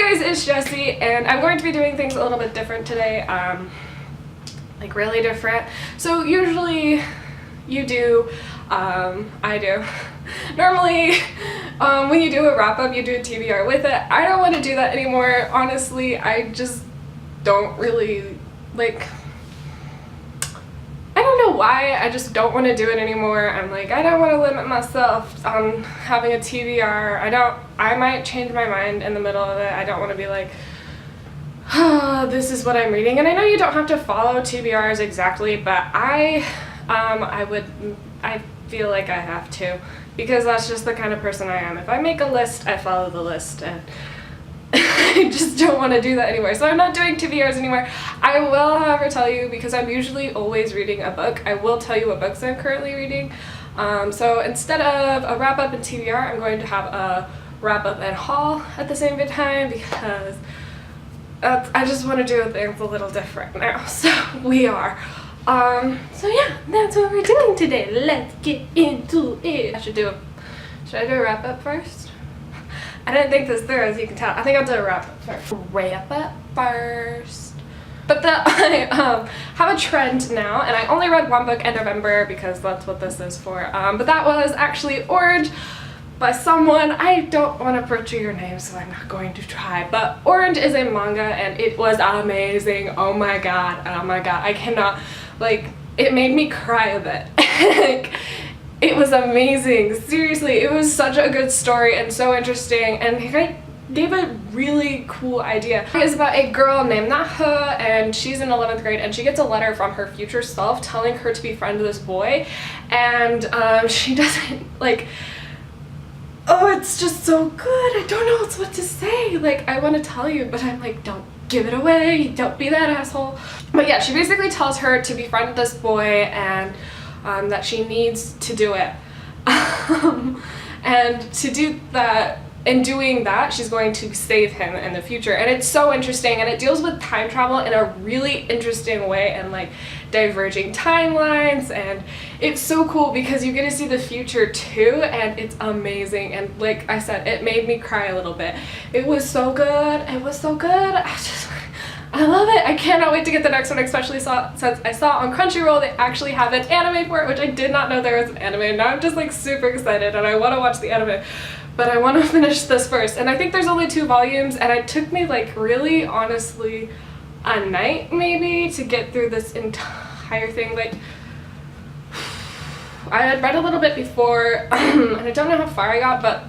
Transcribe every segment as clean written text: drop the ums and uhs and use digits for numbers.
anyways, it's Jessie, and I'm going to be doing things a little bit different today, like really different. So usually you do, I do. Normally, when you do a wrap-up, you do a TBR with it. I don't want to do that anymore. Honestly, I just don't really, like, I don't know why, I just don't want to do it anymore. I'm like, I don't want to limit myself on having a TBR. I might change my mind in the middle of it. I don't want to be like, oh, this is what I'm reading. And I know you don't have to follow TBRs exactly, but I feel like I have to, because that's just the kind of person I am. If I make a list, I follow the list, and I just don't want to do that anymore. So I'm not doing TBRs anymore. I will, however, tell you, because I'm usually always reading a book, I will tell you what books I'm currently reading. So instead of a wrap-up and TBR, I'm going to have a wrap-up and haul at the same time, because I just want to do things a little different now. So we are. So yeah, that's what we're doing today. Let's get into it. Should I do a wrap-up first? I didn't think this through, as you can tell. I think I'll do a wrap-up first. Wrap-up first. But I have a trend now, and I only read one book in November because that's what this is for. But that was actually Orange by someone. I don't want to butcher your name, so I'm not going to try. But Orange is a manga, and it was amazing. Oh my god. Oh my god. I cannot, like, it made me cry a bit. Like, it was amazing. Seriously, it was such a good story and so interesting, and he gave a really cool idea. It's about a girl named Naha, and she's in 11th grade, and she gets a letter from her future self telling her to befriend this boy, and she doesn't, like, oh, it's just so good. I don't know what to say. Like, I want to tell you, but I'm like, don't give it away. Don't be that asshole. But yeah, she basically tells her to befriend this boy, and that she needs to do it. And to do that, in doing that, she's going to save him in the future. And it's so interesting, and it deals with time travel in a really interesting way, and like diverging timelines, and it's so cool because you get to see the future too, and it's amazing. And like I said, it made me cry a little bit. It was so good. It was so good. I love it. I cannot wait to get the next one, especially since I saw on Crunchyroll they actually have an anime for it, which I did not know there was an anime, and now I'm just like super excited, and I want to watch the anime, but I want to finish this first. And I think there's only 2 volumes, and it took me, like, really honestly a night maybe to get through this entire thing. Like, I had read a little bit before, and I don't know how far I got, but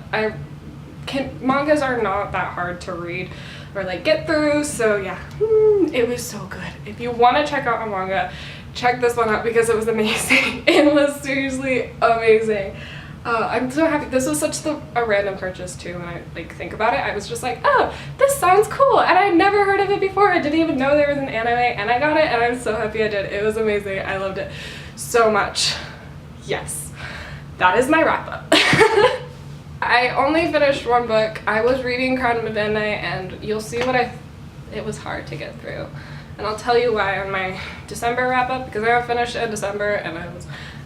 mangas are not that hard to read or like get through, so yeah, it was so good. If you want to check out a manga, check this one out because it was amazing. It was seriously amazing. I'm so happy. This was such a random purchase too. When I like think about it, I was just like, oh, this sounds cool, and I'd never heard of it before. I didn't even know there was an anime, and I got it, and I'm so happy I did. It was amazing. I loved it so much. Yes, that is my wrap up. I only finished one book. I was reading Crown of Midnight, and you'll see it was hard to get through. And I'll tell you why on my December wrap up, because I finished it in December, and I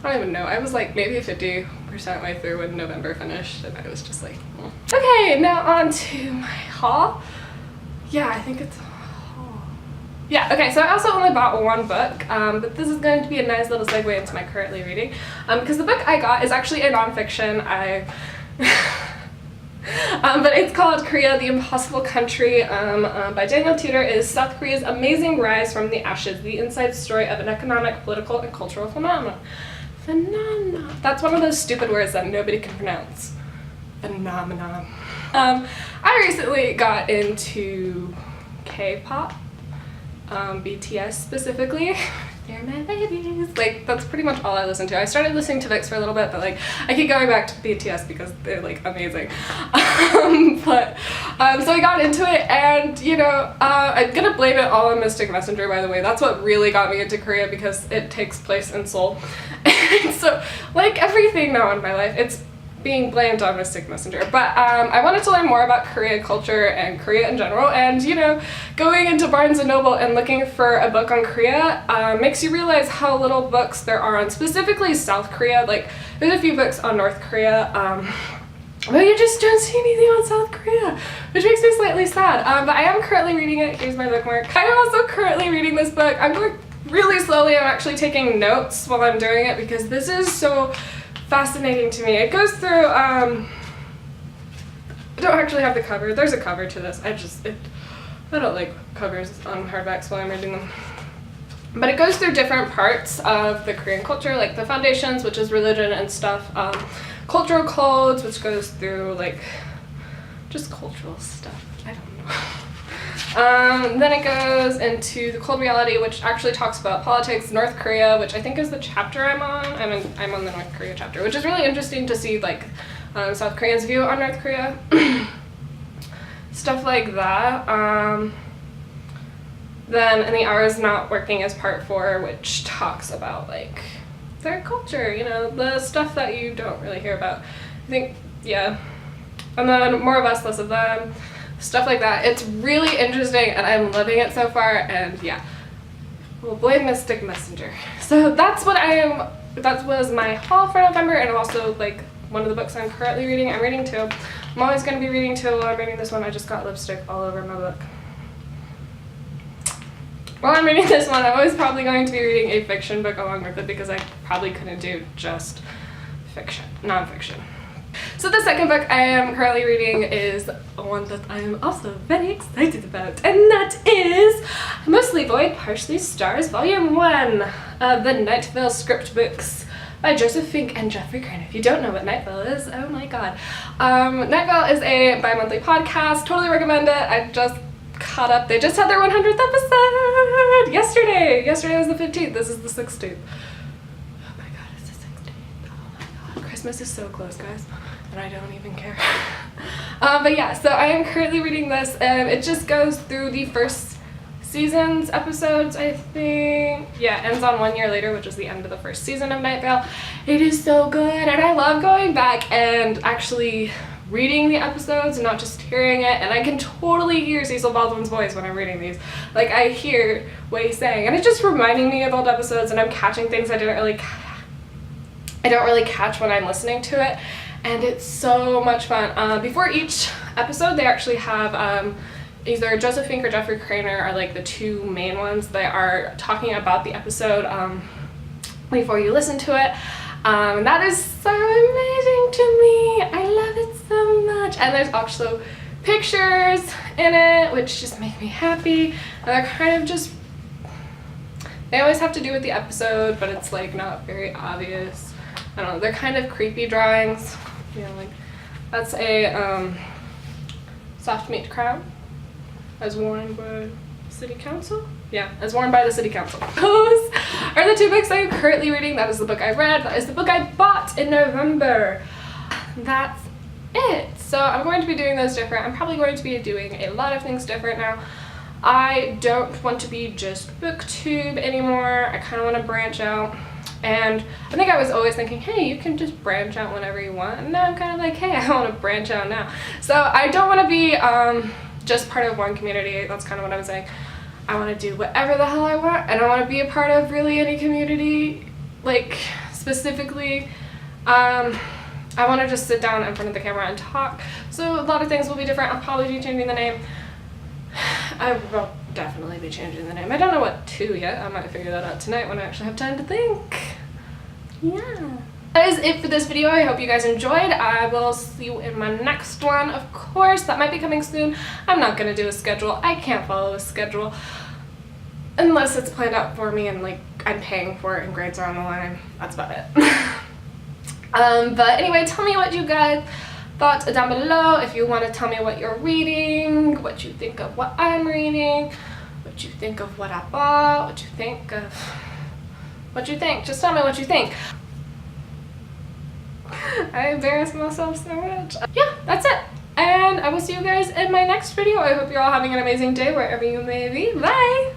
don't even know, I was like maybe 50% way through when November finished, and I was just like, oh. Okay, now on to my haul. Yeah, I think it's a haul. Yeah, okay, so I also only bought one book, but this is going to be a nice little segue into my currently reading, because the book I got is actually a nonfiction. But it's called Korea, the Impossible Country, by Daniel Tudor. It is South Korea's amazing rise from the ashes, the inside story of an economic, political, and cultural phenomenon. That's one of those stupid words that nobody can pronounce. Phenomenon. I recently got into K-pop, BTS specifically. They're my babies. Like, that's pretty much all I listen to. I started listening to VIX for a little bit, but like, I keep going back to BTS because they're like amazing. So I got into it, and you know, I'm gonna blame it all on Mystic Messenger, by the way. That's what really got me into Korea, because it takes place in Seoul. And so, like everything now in my life, it's being blamed on Mystic Messenger. But I wanted to learn more about Korea culture and Korea in general, and you know, going into Barnes & Noble and looking for a book on Korea makes you realize how little books there are on specifically South Korea. Like, there's a few books on North Korea, but you just don't see anything on South Korea, which makes me slightly sad. But I am currently reading it. Here's my bookmark. I am also currently reading this book. I'm going really slowly. I'm actually taking notes while I'm doing it because this is so fascinating to me. It goes through, I don't actually have the cover. There's a cover to this. I don't like covers on hardbacks while I'm reading them. But it goes through different parts of the Korean culture, like the foundations, which is religion and stuff, cultural codes, which goes through like just cultural stuff. I don't know. Then it goes into the cold reality, which actually talks about politics, North Korea, which I think is the chapter I'm on. I'm on the North Korea chapter, which is really interesting to see like South Koreans' view on North Korea. Stuff like that. Then In the Hours Not Working is part 4, which talks about like their culture, you know, the stuff that you don't really hear about. I think, yeah. And then More of Us, Less of Them, stuff like that. It's really interesting and I'm loving it so far, and yeah. We'll blame Mystic Messenger. So that was my haul for November, and also like one of the books I'm currently reading. I'm reading 2. I'm always going to be reading 2 while I'm reading this one. I just got lipstick all over my book. While I'm reading this one, I'm always probably going to be reading a fiction book along with it because I probably couldn't do just fiction, nonfiction. So the second book I am currently reading is one that I am also very excited about, and that is Mostly Void, Partially Stars, Volume 1 of the Night Vale script books by Joseph Fink and Jeffrey Crane. If you don't know what Night Vale is, oh my god. Night Vale is a bi-monthly podcast. Totally recommend it. I just caught up. They just had their 100th episode yesterday. Yesterday was the 15th. This is the 16th. Oh my god, it's the 16th. Oh my god. Christmas is so close, guys. And I don't even care. But yeah, so I am currently reading this, and it just goes through the first season's episodes, I think. Yeah, ends on 1 year later, which is the end of the first season of Night Vale. It is so good, and I love going back and actually reading the episodes and not just hearing it, and I can totally hear Cecil Baldwin's voice when I'm reading these. Like, I hear what he's saying, and it's just reminding me of old episodes, and I'm catching things I don't really catch when I'm listening to it, and it's so much fun. Before each episode, they actually have either Joseph Fink or Jeffrey Craner are like the 2 main ones that are talking about the episode before you listen to it. That is so amazing to me. I love it so much. And there's also pictures in it, which just make me happy. And they're kind of just, they always have to do with the episode, but it's like not very obvious. I don't know, they're kind of creepy drawings. You know, like that's a soft meat crown as worn by City Council. Yeah, as worn by the City Council. Those are the 2 books I'm currently reading. That is the book I read. That is the book I bought in November. That's it. So I'm going to be doing those different. I'm probably going to be doing a lot of things different now. I don't want to be just booktube anymore. I kind of want to branch out. And I think I was always thinking, hey, you can just branch out whenever you want. And now I'm kind of like, hey, I want to branch out now. So I don't want to be just part of one community. That's kind of what I was saying. I want to do whatever the hell I want, and I want to be a part of really any community, like specifically. I want to just sit down in front of the camera and talk. So a lot of things will be different. I'll probably be changing the name. I will definitely be changing the name. I don't know what to yet. I might figure that out tonight when I actually have time to think. Yeah. That is it for this video. I hope you guys enjoyed. I will see you in my next one, of course. That might be coming soon. I'm not going to do a schedule. I can't follow a schedule unless it's planned out for me and like I'm paying for it and grades are on the line. That's about it. But anyway, tell me what you guys thought down below. If you want to tell me what you're reading, what you think of what I'm reading, what you think of what I bought, what you think of what you think. Just tell me what you think. I embarrass myself so much. Yeah, that's it. And I will see you guys in my next video. I hope you're all having an amazing day wherever you may be. Bye!